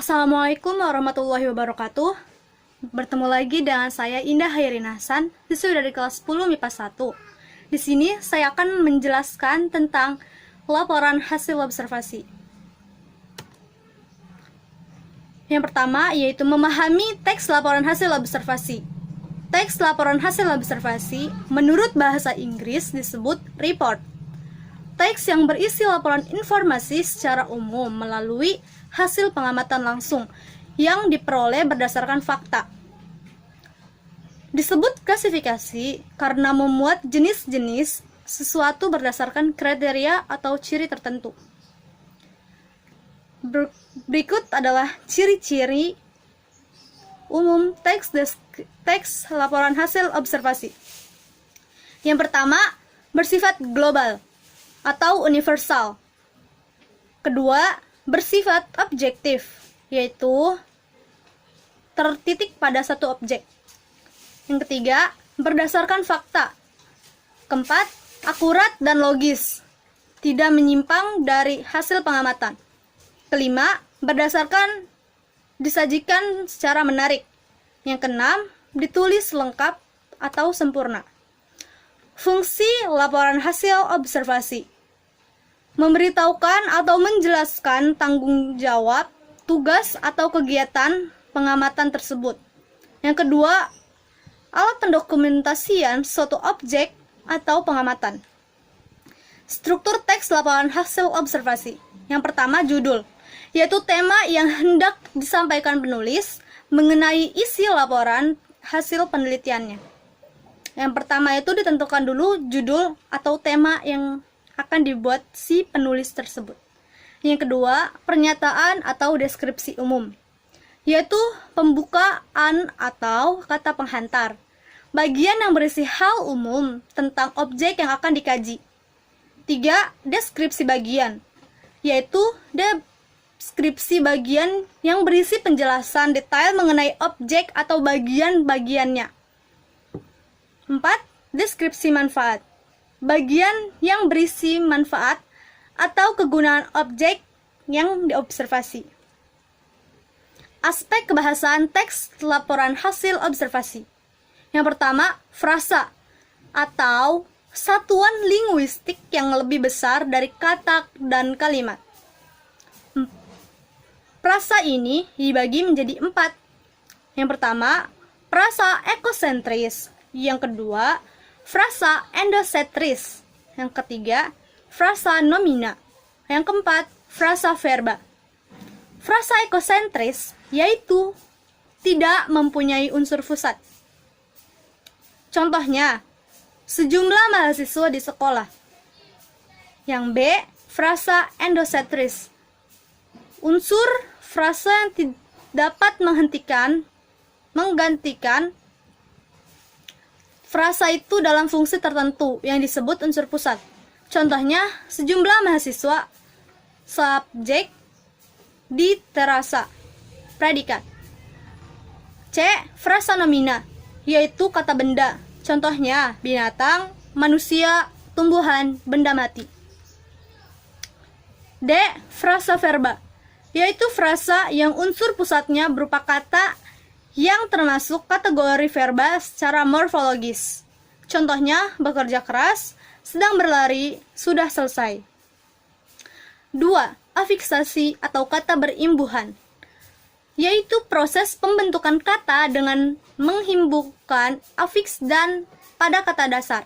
Assalamualaikum warahmatullahi wabarakatuh. Bertemu lagi dengan saya Indah Hayrin Hasan, siswi dari kelas 10 MIPA 1. Di sini saya akan menjelaskan tentang laporan hasil observasi. Yang pertama yaitu memahami teks laporan hasil observasi. Teks laporan hasil observasi menurut bahasa Inggris disebut report. Teks yang berisi laporan informasi secara umum melalui hasil pengamatan langsung yang diperoleh berdasarkan fakta. Disebut klasifikasi karena memuat jenis-jenis sesuatu berdasarkan kriteria atau ciri tertentu. Berikut adalah ciri-ciri umum teks laporan hasil observasi. Yang pertama, bersifat global atau universal. Kedua, bersifat objektif, yaitu tertitik pada satu objek. Yang ketiga, berdasarkan fakta. Keempat, akurat dan logis, tidak menyimpang dari hasil pengamatan. Kelima, berdasarkan disajikan secara menarik. Yang keenam, ditulis lengkap atau sempurna. Fungsi laporan hasil observasi: memberitahukan atau menjelaskan tanggung jawab, tugas atau kegiatan pengamatan tersebut. Yang kedua, alat pendokumentasian suatu objek atau pengamatan. Struktur teks laporan hasil observasi. Yang pertama, judul, yaitu tema yang hendak disampaikan penulis mengenai isi laporan hasil penelitiannya. Yang pertama itu ditentukan dulu judul atau tema yang akan dibuat si penulis tersebut. Yang kedua, pernyataan atau deskripsi umum, yaitu pembukaan atau kata penghantar, bagian yang berisi hal umum tentang objek yang akan dikaji. Tiga, deskripsi bagian, yaitu deskripsi bagian yang berisi penjelasan detail mengenai objek atau bagian-bagiannya. 4. Deskripsi manfaat, bagian yang berisi manfaat atau kegunaan objek yang diobservasi. Aspek kebahasaan teks laporan hasil observasi. Yang pertama, frasa atau satuan linguistik yang lebih besar dari kata dan kalimat. Frasa ini dibagi menjadi 4. Yang pertama, frasa ekosentris. Yang kedua, frasa endosentris. Yang ketiga, frasa nomina. Yang keempat, frasa verba. Frasa ekosentris yaitu tidak mempunyai unsur pusat. Contohnya, sejumlah mahasiswa di sekolah. Yang B, frasa endosentris. Unsur frasa yang dapat menggantikan frasa itu dalam fungsi tertentu yang disebut unsur pusat. Contohnya, sejumlah mahasiswa, subjek, diterasa, predikat. C. Frasa nomina, yaitu kata benda. Contohnya, binatang, manusia, tumbuhan, benda mati. D. Frasa verba, yaitu frasa yang unsur pusatnya berupa kata yang termasuk kategori verba secara morfologis. Contohnya, bekerja keras, sedang berlari, sudah selesai. 2. Afiksasi atau kata berimbuhan, yaitu proses pembentukan kata dengan menghimbukan afiks dan pada kata dasar,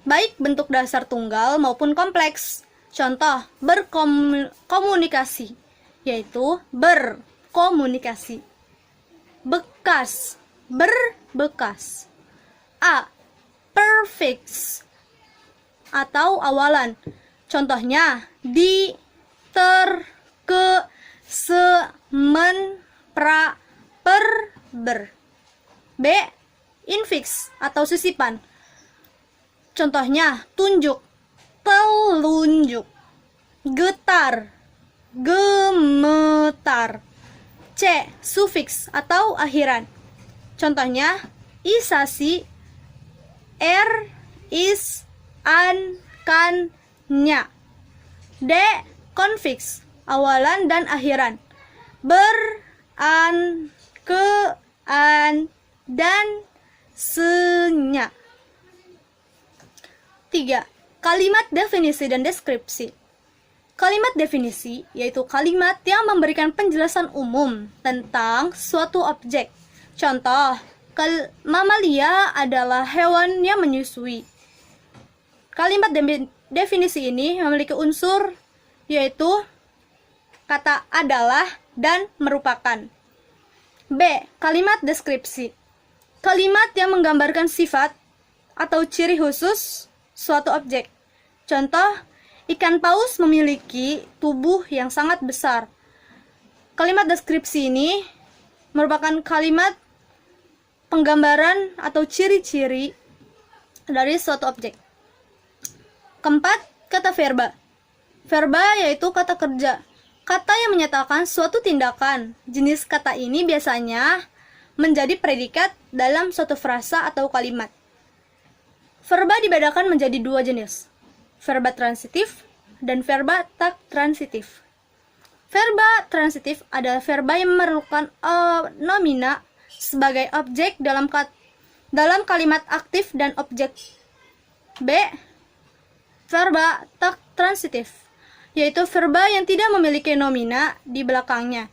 baik bentuk dasar tunggal maupun kompleks. Contoh, berkomunikasi, yaitu berkomunikasi. Bekas, berbekas. A. Prefix atau awalan. Contohnya, di, ter, ke, se, men, pra, per, ber. B. Infix atau sisipan. Contohnya, tunjuk, telunjuk. Getar, gemetar. C. Sufiks atau akhiran. Contohnya, isasi, is, an, kan, nya. D. Konfiks, awalan dan akhiran. ber, an, ke, an, dan senya. 3. Kalimat definisi dan deskripsi. Kalimat definisi yaitu kalimat yang memberikan penjelasan umum tentang suatu objek. Contoh, mamalia adalah hewan yang menyusui. Kalimat definisi ini memiliki unsur yaitu kata adalah dan merupakan. B. Kalimat deskripsi. Kalimat yang menggambarkan sifat atau ciri khusus suatu objek. Contoh, ikan paus memiliki tubuh yang sangat besar. Kalimat deskripsi ini merupakan kalimat penggambaran atau ciri-ciri dari suatu objek. Keempat, kata verba. Verba yaitu kata kerja. Kata yang menyatakan suatu tindakan. Jenis kata ini biasanya menjadi predikat dalam suatu frasa atau kalimat. Verba dibedakan menjadi dua jenis, verba transitif dan verba tak transitif. Verba transitif adalah verba yang memerlukan nomina sebagai objek dalam kalimat aktif dan objek. B. Verba tak transitif, yaitu verba yang tidak memiliki nomina di belakangnya,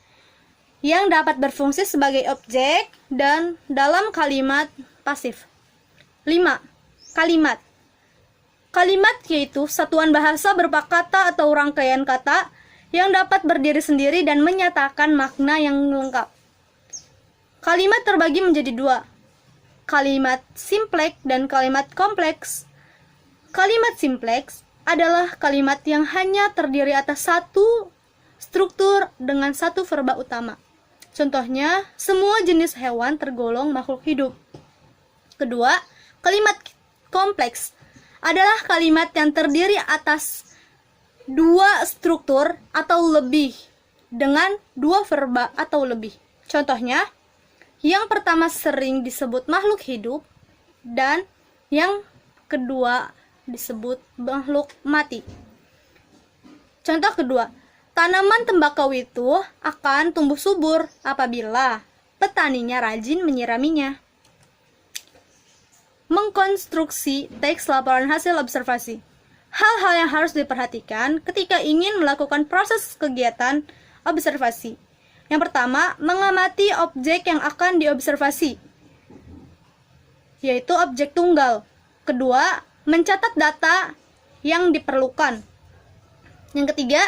yang dapat berfungsi sebagai objek dan dalam kalimat pasif. 5. Kalimat. Kalimat yaitu satuan bahasa berupa kata atau rangkaian kata yang dapat berdiri sendiri dan menyatakan makna yang lengkap. Kalimat terbagi menjadi dua, kalimat simpleks dan kalimat kompleks. Kalimat simpleks adalah kalimat yang hanya terdiri atas satu struktur dengan satu verba utama. Contohnya, semua jenis hewan tergolong makhluk hidup. Kedua, kalimat kompleks adalah kalimat yang terdiri atas dua struktur atau lebih dengan dua verba atau lebih. Contohnya, yang pertama sering disebut makhluk hidup dan yang kedua disebut makhluk mati. Contoh kedua, tanaman tembakau itu akan tumbuh subur apabila petaninya rajin menyiraminya. Mengkonstruksi teks laporan hasil observasi. Hal-hal yang harus diperhatikan ketika ingin melakukan proses kegiatan observasi. Yang pertama, mengamati objek yang akan diobservasi, yaitu objek tunggal. Kedua, mencatat data yang diperlukan. Yang ketiga,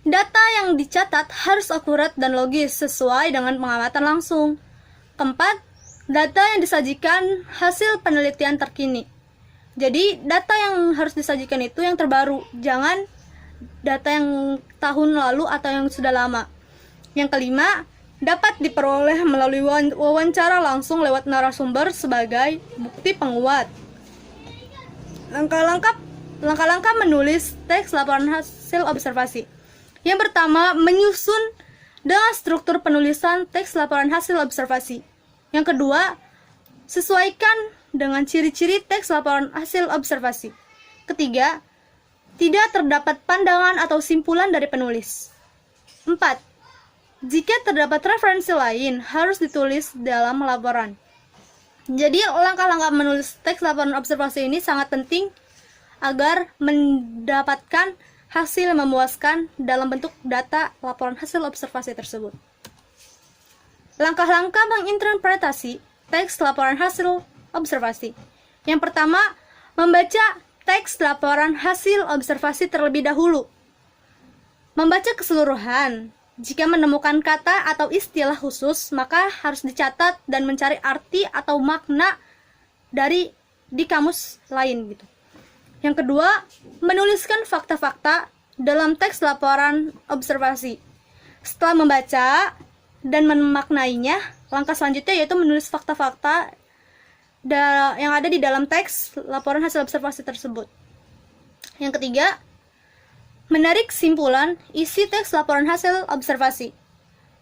data yang dicatat harus akurat dan logis sesuai dengan pengamatan langsung. Keempat, data yang disajikan hasil penelitian terkini. Jadi, data yang harus disajikan itu yang terbaru, jangan data yang tahun lalu atau yang sudah lama. Yang kelima, dapat diperoleh melalui wawancara langsung lewat narasumber sebagai bukti penguat. Langkah-langkah menulis teks laporan hasil observasi. Yang pertama, menyusun dengan struktur penulisan teks laporan hasil observasi. Yang kedua, sesuaikan dengan ciri-ciri teks laporan hasil observasi. Ketiga, tidak terdapat pandangan atau simpulan dari penulis. 4. Jika terdapat referensi lain, harus ditulis dalam laporan. Jadi, langkah-langkah menulis teks laporan observasi ini sangat penting agar mendapatkan hasil yang memuaskan dalam bentuk data laporan hasil observasi tersebut. Langkah-langkah menginterpretasi teks laporan hasil observasi. Yang pertama, membaca teks laporan hasil observasi terlebih dahulu. Membaca keseluruhan. Jika menemukan kata atau istilah khusus, maka harus dicatat dan mencari arti atau makna di kamus lain gitu. Yang kedua, menuliskan fakta-fakta dalam teks laporan observasi. Setelah membaca dan memaknainya, langkah selanjutnya yaitu menulis fakta-fakta yang ada di dalam teks laporan hasil observasi tersebut. Yang ketiga, menarik simpulan isi teks laporan hasil observasi,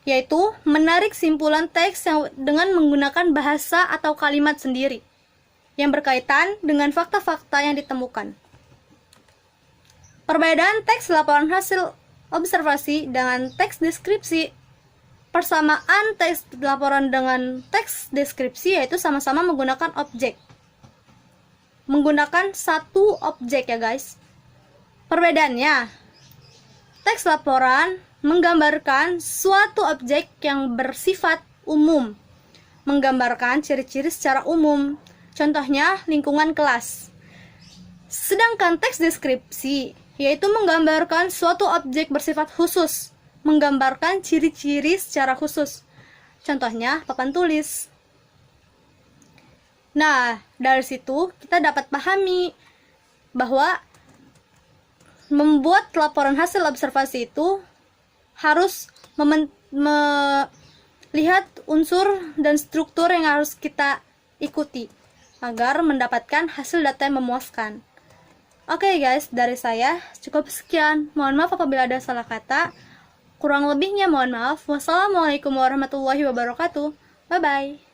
yaitu menarik simpulan teks yang dengan menggunakan bahasa atau kalimat sendiri yang berkaitan dengan fakta-fakta yang ditemukan. Perbedaan teks laporan hasil observasi dengan teks deskripsi. persamaan teks laporan dengan teks deskripsi yaitu sama-sama menggunakan objek. Menggunakan satu objek ya guys. Perbedaannya, teks laporan menggambarkan suatu objek yang bersifat umum, menggambarkan ciri-ciri secara umum, contohnya lingkungan kelas. Sedangkan teks deskripsi yaitu menggambarkan suatu objek bersifat khusus, menggambarkan ciri-ciri secara khusus, contohnya papan tulis. Nah, dari situ kita dapat pahami bahwa membuat laporan hasil observasi itu harus melihat unsur dan struktur yang harus kita ikuti agar mendapatkan hasil data yang memuaskan. Oke guys, dari saya cukup sekian. Mohon maaf apabila ada salah kata. Kurang lebihnya mohon maaf. Wassalamualaikum warahmatullahi wabarakatuh. Bye bye.